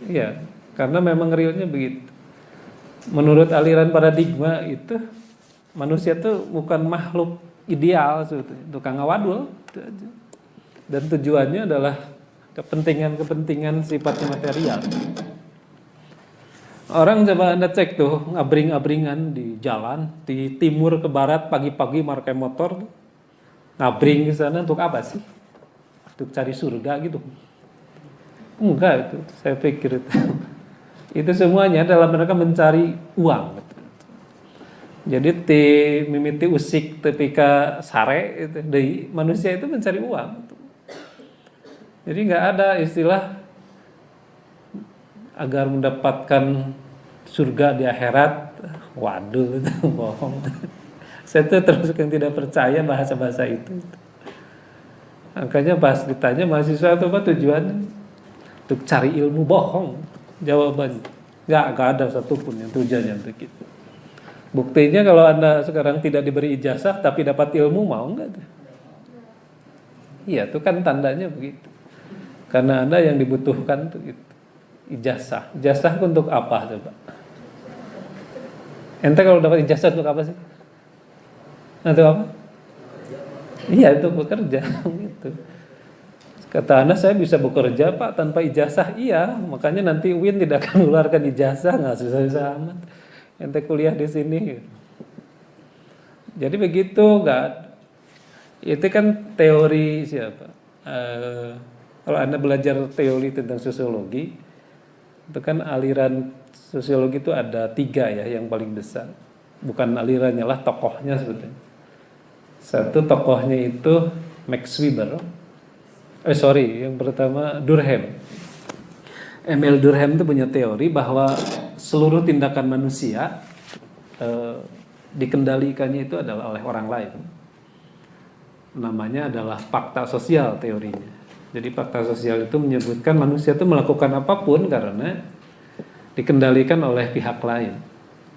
[SPEAKER 1] Iya, karena memang realnya begitu. Menurut aliran paradigma itu manusia tuh bukan makhluk ideal sebetulnya, tukang ngawadul itu aja. Dan tujuannya adalah kepentingan-kepentingan sifatnya material. Orang coba Anda cek tuh ngabring-abringan di jalan di timur ke barat pagi-pagi pakai motor ngabring ke sana untuk apa sih? Untuk cari surga gitu? Enggak itu, saya pikir itu. Itu semuanya adalah mereka mencari uang. Jadi mimiti usik tepika sare itu dari manusia itu mencari uang. Jadi nggak ada istilah agar mendapatkan surga di akhirat. Waduh, itu bohong. Saya tuh terus yang tidak percaya bahasa-bahasa itu. Makanya pas ditanya mahasiswa itu apa tujuannya? Untuk cari ilmu, bohong. Jawabannya nggak ada satupun yang tujuannya untuk itu. Buktinya kalau Anda sekarang tidak diberi ijazah tapi dapat ilmu, mau nggak? Iya, itu kan tandanya begitu. Karena Anda yang dibutuhkan tuh itu ijazah. Ijazah untuk apa coba? Ente kalau dapat ijazah untuk apa sih? Untuk apa? Iya, itu bekerja gitu. Kata Anda saya bisa bekerja Pak tanpa ijazah. Iya, makanya nanti UIN tidak akan mengeluarkan ijazah, nggak susah-susah amat. Ente kuliah di sini. Jadi begitu, nggak? Itu kan teori siapa? Kalau Anda belajar teori tentang sosiologi, itu kan aliran sosiologi itu ada 3 ya yang paling besar. Bukan alirannya lah, tokohnya sebetulnya. Satu tokohnya itu Max Weber. Yang pertama Durkheim. Emil Durkheim itu punya teori bahwa seluruh tindakan manusia dikendalikannya itu adalah oleh orang lain. Namanya adalah fakta sosial teorinya. Jadi fakta sosial itu menyebutkan manusia itu melakukan apapun karena dikendalikan oleh pihak lain.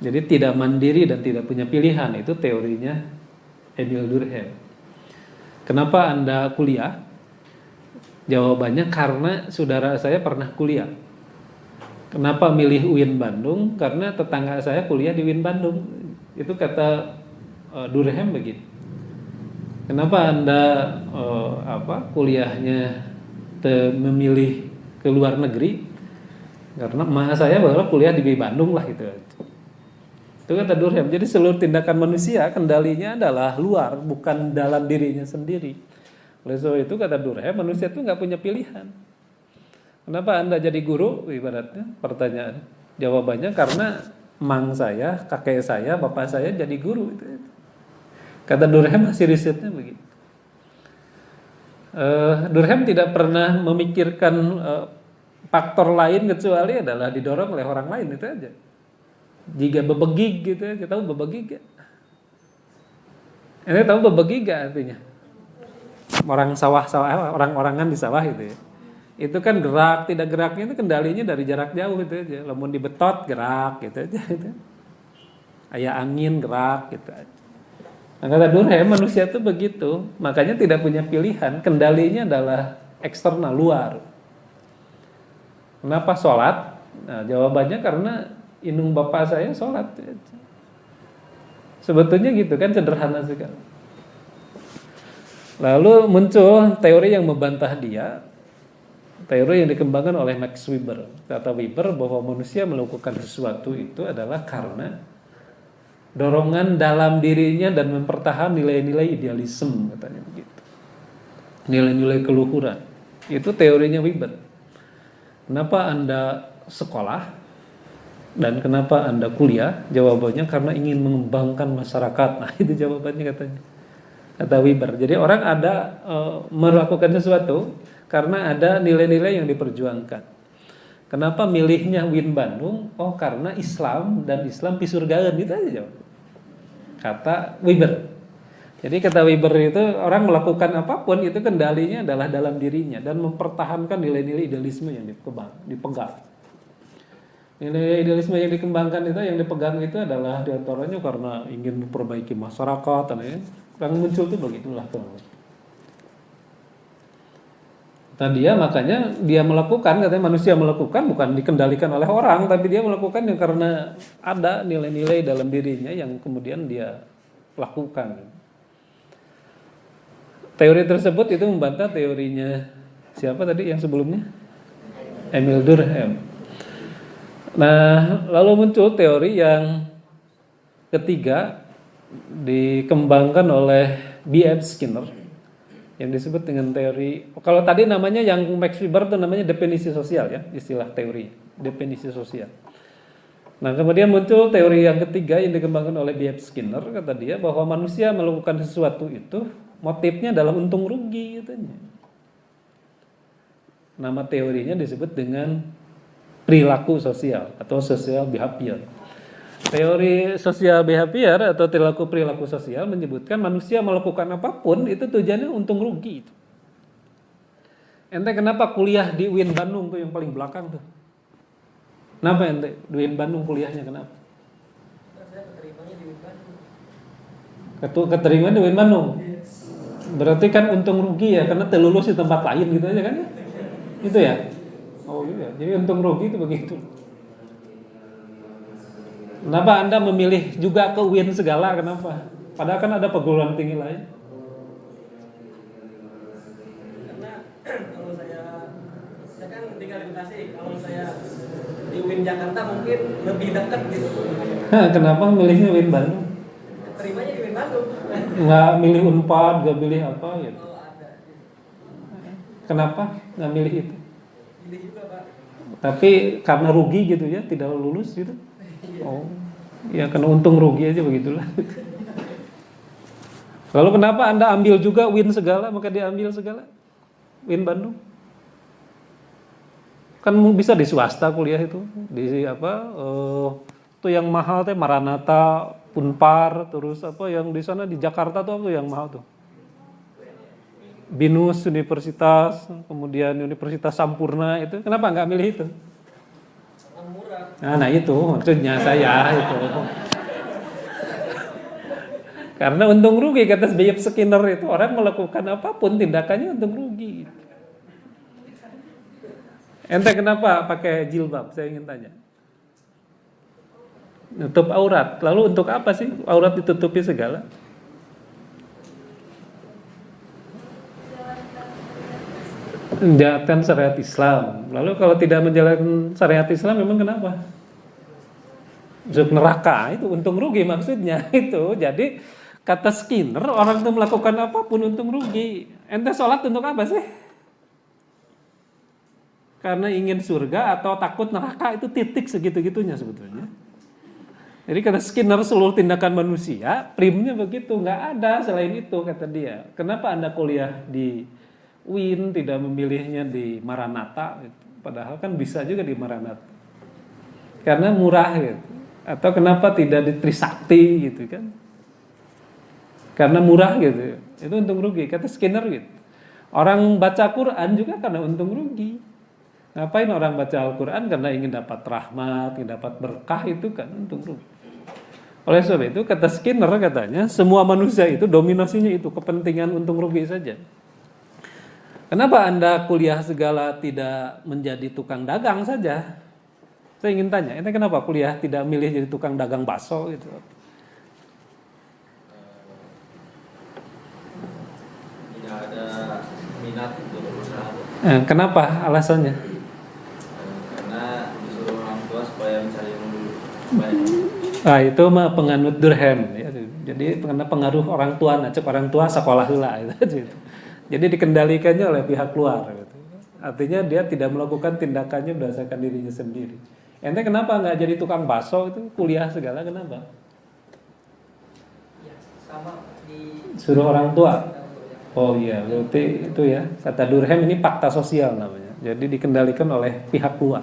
[SPEAKER 1] Jadi tidak mandiri dan tidak punya pilihan, itu teorinya Emil Durkheim. Kenapa Anda kuliah? Jawabannya karena saudara saya pernah kuliah. Kenapa milih UIN Bandung? Karena tetangga saya kuliah di UIN Bandung. Itu kata Durkheim begitu. Kenapa Anda kuliahnya memilih ke luar negeri? Karena emak saya bahwa kuliah di Bandung lah gitu. Itu kata Durkheim. Jadi seluruh tindakan manusia kendalinya adalah luar, bukan dalam dirinya sendiri. Oleh sebab itu kata Durkheim, manusia itu nggak punya pilihan. Kenapa Anda jadi guru? Ibaratnya pertanyaan. Jawabannya karena mang saya, kakek saya, bapak saya jadi guru. Kata Durkheim hasil risetnya begitu. Durkheim tidak pernah memikirkan faktor lain kecuali adalah didorong oleh orang lain, itu aja. Jika bebegig gitu ya, kita tahu bebegig gak? Ini tahu bebegig gak artinya? Orang sawah-sawah, orang-orangan di sawah itu ya. Itu kan gerak, tidak geraknya itu kendalinya dari jarak jauh itu aja. Lamun dibetot gerak gitu aja gitu. Aya angin gerak gitu aja. Nah, kata Durkheim manusia itu begitu, makanya tidak punya pilihan, kendalinya adalah eksternal luar. Kenapa sholat? Nah, jawabannya karena indung bapak saya sholat. Sebetulnya gitu kan, sederhana sekali. Lalu muncul teori yang membantah dia, teori yang dikembangkan oleh Max Weber. Kata Weber bahwa manusia melakukan sesuatu itu adalah karena dorongan dalam dirinya dan mempertahankan nilai-nilai idealisme, katanya begitu. Nilai-nilai keluhuran. Itu teorinya Weber. Kenapa Anda sekolah dan kenapa Anda kuliah? Jawabannya karena ingin mengembangkan masyarakat. Nah, itu jawabannya katanya. Kata Weber. Jadi orang ada melakukan sesuatu karena ada nilai-nilai yang diperjuangkan. Kenapa milihnya Win Bandung? Oh, karena Islam dan Islam pisurgaan, gitu aja jawab. Kata Weber. Jadi kata Weber itu orang melakukan apapun itu kendalinya adalah dalam dirinya dan mempertahankan nilai-nilai idealisme yang dipegang. Nilai idealisme yang dikembangkan itu, yang dipegang itu adalah diantaranya karena ingin memperbaiki masyarakat, yang muncul itu begitulah tuh. Kata dia, makanya dia melakukan, katanya manusia melakukan bukan dikendalikan oleh orang, tapi dia melakukan yang karena ada nilai-nilai dalam dirinya yang kemudian dia lakukan. Teori tersebut itu membantah teorinya siapa tadi yang sebelumnya? Emil Durkheim. Nah, lalu muncul teori yang ketiga dikembangkan oleh B.F. Skinner yang disebut dengan teori, kalau tadi namanya yang Max Weber itu namanya definisi sosial ya, istilah teori, definisi sosial. Nah, kemudian muncul teori yang ketiga yang dikembangkan oleh B.F. Skinner, kata dia bahwa manusia melakukan sesuatu itu motifnya dalam untung rugi katanya. Nama teorinya disebut dengan perilaku sosial atau social behavior. Teori social behavior atau perilaku sosial menyebutkan manusia melakukan apapun itu tujuannya untung rugi. Ente kenapa kuliah di UIN Bandung tuh yang paling belakang tuh? Kenapa ente di UIN Bandung kuliahnya kenapa?
[SPEAKER 2] Saya keterimanya di UIN Bandung.
[SPEAKER 1] Keterima di UIN Bandung. Berarti kan untung rugi ya karena terlulus di tempat lain gitu aja kan ya? Itu ya? Oh iya, jadi untung rugi itu begitu. Kenapa Anda memilih juga ke UIN segala? Kenapa? Padahal kan ada perguruan tinggi lain.
[SPEAKER 2] Karena kalau saya kan tinggal di Bekasi. Kalau saya di UIN Jakarta mungkin lebih dekat gitu.
[SPEAKER 1] Kenapa milihnya UIN Bandung?
[SPEAKER 2] Terimanya di UIN Bandung.
[SPEAKER 1] Nggak milih Unpad, nggak milih apa gitu?
[SPEAKER 2] Oh ada.
[SPEAKER 1] Kenapa nggak milih itu?
[SPEAKER 2] Pilih juga Pak.
[SPEAKER 1] Tapi karena rugi gitu ya, tidak lulus gitu? Oh, ya karena untung rugi aja begitulah. Lalu kenapa Anda ambil juga UIN segala, maka dia ambil segala? UIN Bandung. Kan bisa di swasta kuliah itu, di apa? Itu yang mahal teh Maranatha, Unpar, terus apa yang di sana di Jakarta tuh apa yang mahal tuh? BINUS Universitas, kemudian Universitas Sampurna itu. Kenapa nggak milih itu? Nah itu maksudnya saya itu. Karena untung rugi, kata B.F. Skinner itu orang melakukan apapun tindakannya untung rugi. Ente kenapa pakai jilbab? Saya ingin tanya. Nutup aurat. Lalu untuk apa sih aurat ditutupi segala? Menjalankan syariat Islam. Lalu kalau tidak menjalankan syariat Islam memang kenapa? Masuk neraka, itu untung rugi maksudnya itu. Jadi kata Skinner, orang itu melakukan apapun untung rugi. Ente sholat untuk apa sih? Karena ingin surga atau takut neraka, itu titik segitu-gitunya sebetulnya. Jadi kata Skinner, seluruh tindakan manusia primnya begitu, nggak ada selain itu kata dia. Kenapa Anda kuliah di UIN tidak memilihnya di Maranatha gitu. Padahal kan bisa juga di Maranatha karena murah gitu. Atau kenapa tidak di Trisakti gitu kan, karena murah gitu. Itu untung rugi kata Skinner gitu. Orang baca Quran juga karena untung rugi. Ngapain orang baca Al-Quran? Karena ingin dapat rahmat, ingin dapat berkah, itu kan untung rugi. Oleh sebab itu kata Skinner, katanya semua manusia itu dominasinya itu kepentingan untung rugi saja. Kenapa Anda kuliah segala tidak menjadi tukang dagang saja? Saya ingin tanya, ente kenapa kuliah tidak milih jadi tukang dagang bakso gitu?
[SPEAKER 3] Tidak ada minat untuk berusaha.
[SPEAKER 1] Kenapa alasannya?
[SPEAKER 3] Karena disuruh orang tua supaya mencari ilmu dulu.
[SPEAKER 1] Ah itu mah penganut Durkheim ya. Jadi karena pengaruh orang tua, cek orang tua sekolah heula gitu. Jadi dikendalikannya oleh pihak luar gitu. Artinya dia tidak melakukan tindakannya berdasarkan dirinya sendiri. Ente kenapa nggak jadi tukang bakso itu kuliah segala kenapa?
[SPEAKER 2] Ya, sama di
[SPEAKER 1] Suruh orang tua. Oh iya, berarti itu ya. Kata Durkheim ini fakta sosial namanya. Jadi dikendalikan oleh pihak luar.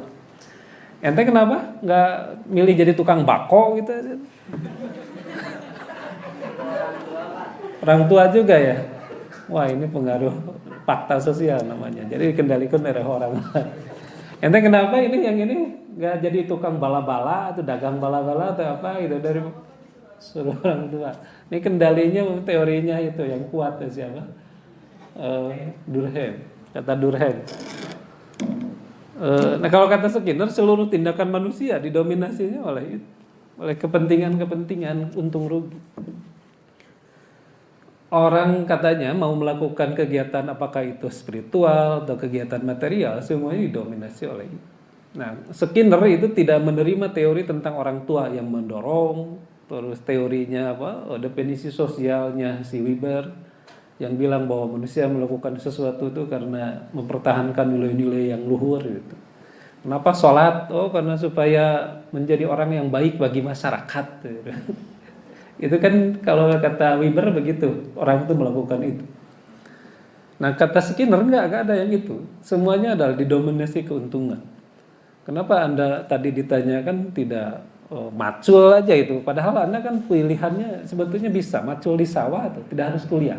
[SPEAKER 1] Ente kenapa nggak milih jadi tukang bako gitu? Orang tua juga ya. Wah ini pengaruh fakta sosial namanya. Jadi dikendalikan oleh orang lain. Ente kenapa ini yang ini nggak jadi tukang bala-bala atau dagang bala-bala atau apa gitu dari suruh orang tua. Ini kendalinya teorinya itu yang kuat ya siapa? Durkheim. Kata Durkheim. Nah kalau kata Skinner seluruh tindakan manusia didominasinya oleh kepentingan-kepentingan untung rugi. Orang katanya mau melakukan kegiatan apakah itu spiritual atau kegiatan material semuanya didominasi oleh itu. Nah Skinner itu tidak menerima teori tentang orang tua yang mendorong, terus teorinya apa definisi sosialnya si Weber yang bilang bahwa manusia melakukan sesuatu itu karena mempertahankan nilai-nilai yang luhur gitu. Kenapa sholat? Oh karena supaya menjadi orang yang baik bagi masyarakat gitu. Itu kan kalau kata Weber begitu, orang itu melakukan itu. Nah kata Skinner enggak ada yang itu. Semuanya adalah didominasi keuntungan. Kenapa Anda tadi ditanyakan tidak macul aja itu? Padahal Anda kan pilihannya sebetulnya bisa macul di sawah atau tidak harus kuliah.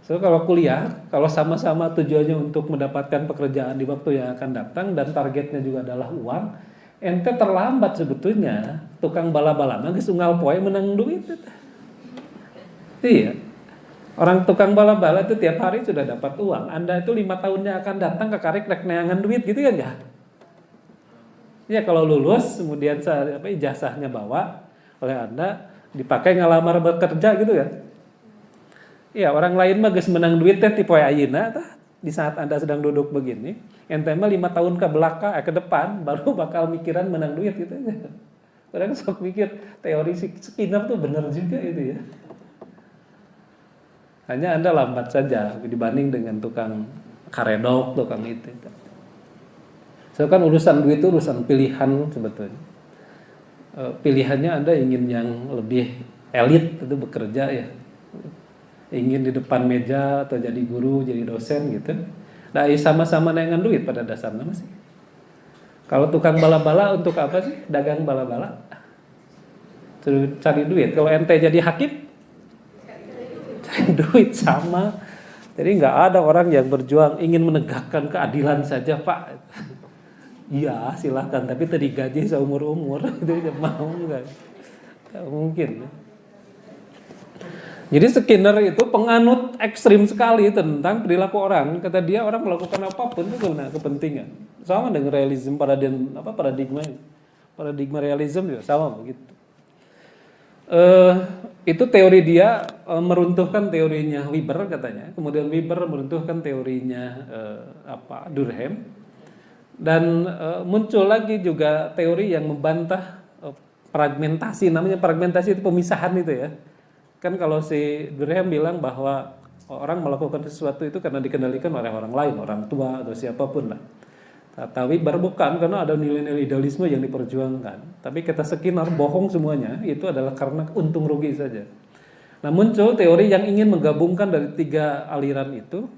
[SPEAKER 1] So kalau kuliah, kalau sama-sama tujuannya untuk mendapatkan pekerjaan di waktu yang akan datang dan targetnya juga adalah uang, ente terlambat sebetulnya. Tukang bala-bala mah geus unggal poe menang duit. Iya. Orang tukang bala-bala itu tiap hari sudah dapat uang. Anda itu 5 tahunnya akan datang ke karek rek neangan duit gitu kan ya? Ya kalau lulus kemudian ijazahnya bawa oleh Anda dipakai ngelamar bekerja gitu kan? Ya orang lain mah geus menang duit teh ti poe ayeuna tah di saat Anda sedang duduk begini, ente mah 5 tahun ke belakang ke depan baru bakal mikiran menang duit gitu aja. Orang sok mikir teori Skinner tuh benar juga itu ya. Hanya Anda lambat saja dibanding dengan tukang karedok, tukang itu. So kan urusan duit itu urusan pilihan sebetulnya. Pilihannya Anda ingin yang lebih elit itu bekerja ya. Ingin di depan meja atau jadi guru, jadi dosen gitu. Nah, sama-sama dengan duit pada dasarnya masih. Kalau tukang bala-bala untuk apa sih? Dagang bala-bala. Cari duit. Kalau ente jadi hakim, cari duit sama. Jadi nggak ada orang yang berjuang ingin menegakkan keadilan saja, Pak. Iya, silakan. Tapi tadi gaji seumur-umur itu mau nggak? Nggak mungkin. Jadi Skinner itu penganut ekstrim sekali tentang perilaku orang. Kata dia orang melakukan apapun itu karena kepentingan. Sama dengan realisme paradigma realisme juga sama begitu. Itu teori dia meruntuhkan teorinya Weber katanya. Kemudian Weber meruntuhkan teorinya Durkheim. Dan muncul lagi juga teori yang membantah fragmentasi. Namanya fragmentasi itu pemisahan itu ya. Kan kalau si Durkheim bilang bahwa orang melakukan sesuatu itu karena dikendalikan oleh orang lain, orang tua atau siapapun lah. Kata Weber bukan, karena ada nilai-nilai idealisme yang diperjuangkan. Tapi kata Skinner bohong semuanya, itu adalah karena untung rugi saja. Nah muncul teori yang ingin menggabungkan dari 3 aliran itu,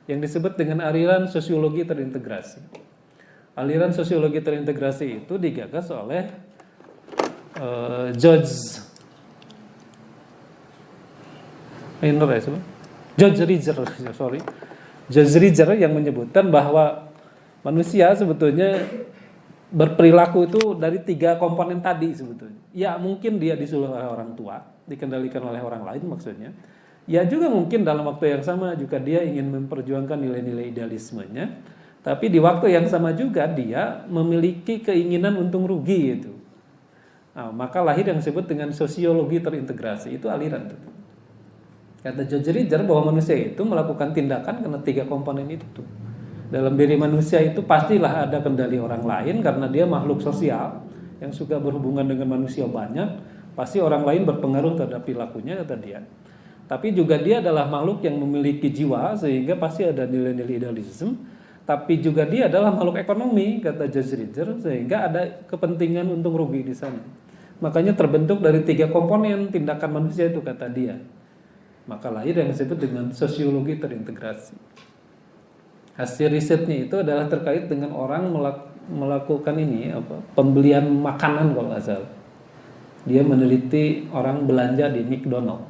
[SPEAKER 1] yang disebut dengan aliran sosiologi terintegrasi. Aliran sosiologi terintegrasi itu digagas oleh George Ridger yang menyebutkan bahwa manusia sebetulnya berperilaku itu dari 3 komponen tadi sebetulnya. Ya mungkin dia disuruh oleh orang tua, dikendalikan oleh orang lain maksudnya. Ya juga mungkin dalam waktu yang sama juga dia ingin memperjuangkan nilai-nilai idealismenya. Tapi di waktu yang sama juga dia memiliki keinginan untung rugi itu. Nah, maka lahir yang disebut dengan sosiologi terintegrasi, itu aliran itu. Kata George Ridger bahwa manusia itu melakukan tindakan karena 3 komponen itu. Dalam diri manusia itu pastilah ada kendali orang lain karena dia makhluk sosial yang suka berhubungan dengan manusia banyak, pasti orang lain berpengaruh terhadap perilakunya, kata dia. Tapi juga dia adalah makhluk yang memiliki jiwa, sehingga pasti ada nilai-nilai idealisme. Tapi juga dia adalah makhluk ekonomi, kata George Ridger, sehingga ada kepentingan untung rugi di sana. Makanya terbentuk dari 3 komponen tindakan manusia itu, kata dia. Maka lahir yang disebut dengan sosiologi terintegrasi. Hasil risetnya itu adalah terkait dengan orang melakukan ini pembelian makanan kalau nggak salah. Dia meneliti orang belanja di McDonald.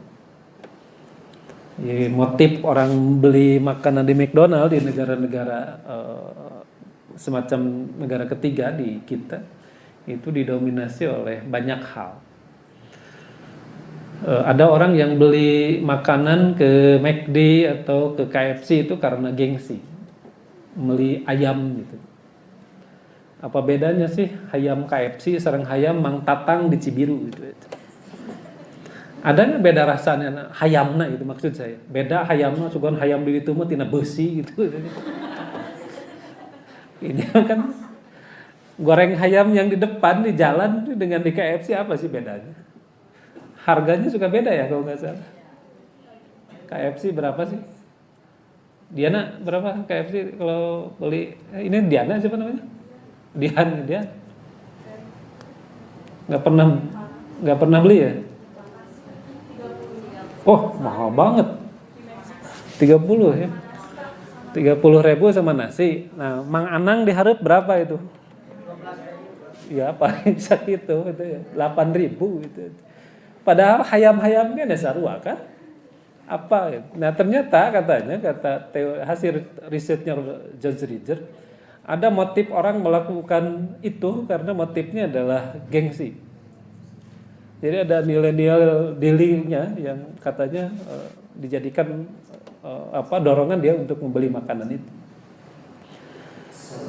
[SPEAKER 1] Jadi motif orang beli makanan di McDonald di negara-negara semacam negara ketiga di kita itu didominasi oleh banyak hal. Ada orang yang beli makanan ke McD atau ke KFC itu karena gengsi, beli ayam gitu. Apa bedanya sih ayam KFC sareng ayam Mang Tatang di Cibiru gitu. Ada nggak beda rasanya hayamna itu maksud saya. Beda hayamna sugan hayam di itu mah tina besi gitu. Ini kan goreng ayam yang di depan di jalan dengan di KFC apa sih bedanya? Harganya juga beda ya kalau nggak salah. KFC berapa sih? Diana berapa KFC kalau beli? Ini Diana siapa namanya? Dia nggak pernah beli ya? Oh mahal banget, 30 ya, 30.000 sama nasi. Nah Mang Anang diharap berapa itu? Ya paling segitu itu ya, 8.000 gitu. Padahal hayam-hayamnya ada sarua kan? Apa? Nah ternyata katanya hasil risetnya George Ridger, ada motif orang melakukan itu karena motifnya adalah gengsi. Jadi ada nilai-nilai dealingnya yang katanya dijadikan dorongan dia untuk membeli makanan itu.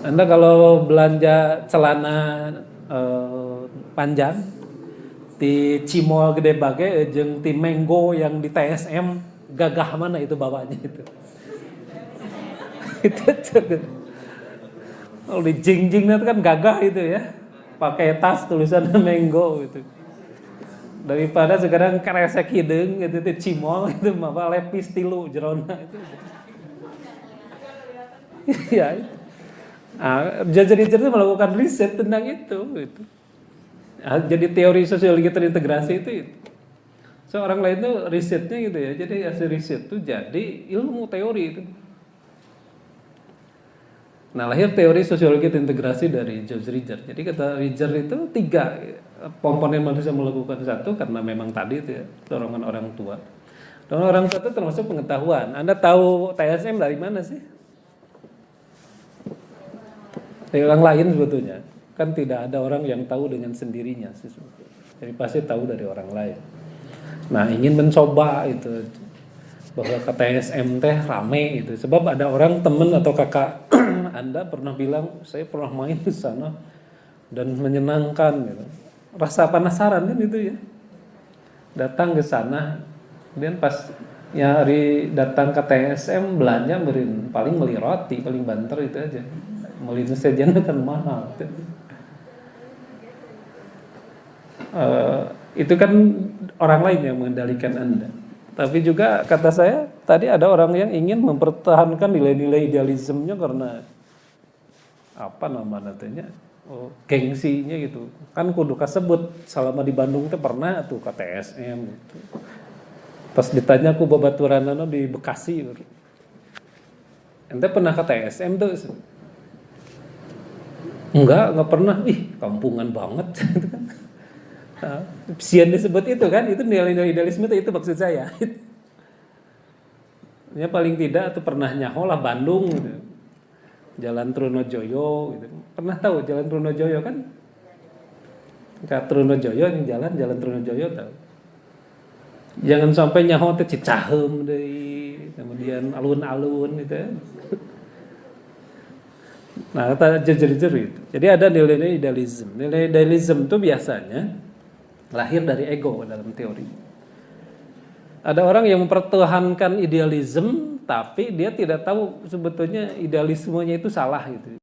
[SPEAKER 1] Anda kalau belanja celana panjang di Cimol Gede Bage jeung di Mango yang di TSM, gagah mana itu bawanya itu. Itu kalau di jing-jingnya kan gagah itu ya. Pakai tas tulisan Mango gitu. Daripada sekarang kresek hidung gitu itu Cimol itu mah lepis tilu jerona itu. Ya itu. George Ridger itu melakukan riset tentang itu. Jadi teori sosiologi terintegrasi itu. Seorang lain itu risetnya gitu ya. Jadi hasil riset itu jadi ilmu teori itu. Nah lahir teori sosiologi terintegrasi dari George Ridger. Jadi kata Ridger itu 3 komponen manusia melakukan satu karena memang tadi itu ya, dorongan orang tua. Dorongan orang tua itu termasuk pengetahuan. Anda tahu TSM dari mana sih? Dari orang lain sebetulnya. Kan tidak ada orang yang tahu dengan sendirinya sih. Jadi pasti tahu dari orang lain. Nah ingin mencoba itu bahwa ke TSM teh rame itu. Sebab ada orang teman atau kakak Anda pernah bilang saya pernah main di sana dan menyenangkan gitu. Rasa penasaran kan itu ya. Datang ke sana, kemudian pas hari datang ke TSM belanja paling beli roti, paling banter itu aja. Beli sejen kan mahal. Itu kan orang lain yang mengendalikan Anda. Tapi juga kata saya tadi ada orang yang ingin mempertahankan nilai-nilai idealismenya karena gengsinya gitu. Kan kudu kasebut selama di Bandung teh pernah tuh ke TSM gitu. Pas ditanya aku babaturanana di Bekasi. Ente pernah ke TSM tuh? Enggak pernah. Ih, kampungan banget gitu kan. Nah, sian disebut itu kan, itu nilai-nilai idealisme itu maksud saya. Ya paling tidak tuh pernah nyaholah Bandung gitu. Jalan Trunojoyo gitu. Pernah tahu Jalan Trunojoyo kan? Ke Trunojoyo ini Jalan Trunojoyo tahu. Jangan sampai nyaho teh Cicaheum deui, kemudian alun-alun gitu. Nah, kata George itu. Jadi ada nilai-nilai idealisme. Nilai idealisme itu biasanya lahir dari ego dalam teori. Ada orang yang mempertahankan idealisme tapi dia tidak tahu sebetulnya idealismenya itu salah gitu.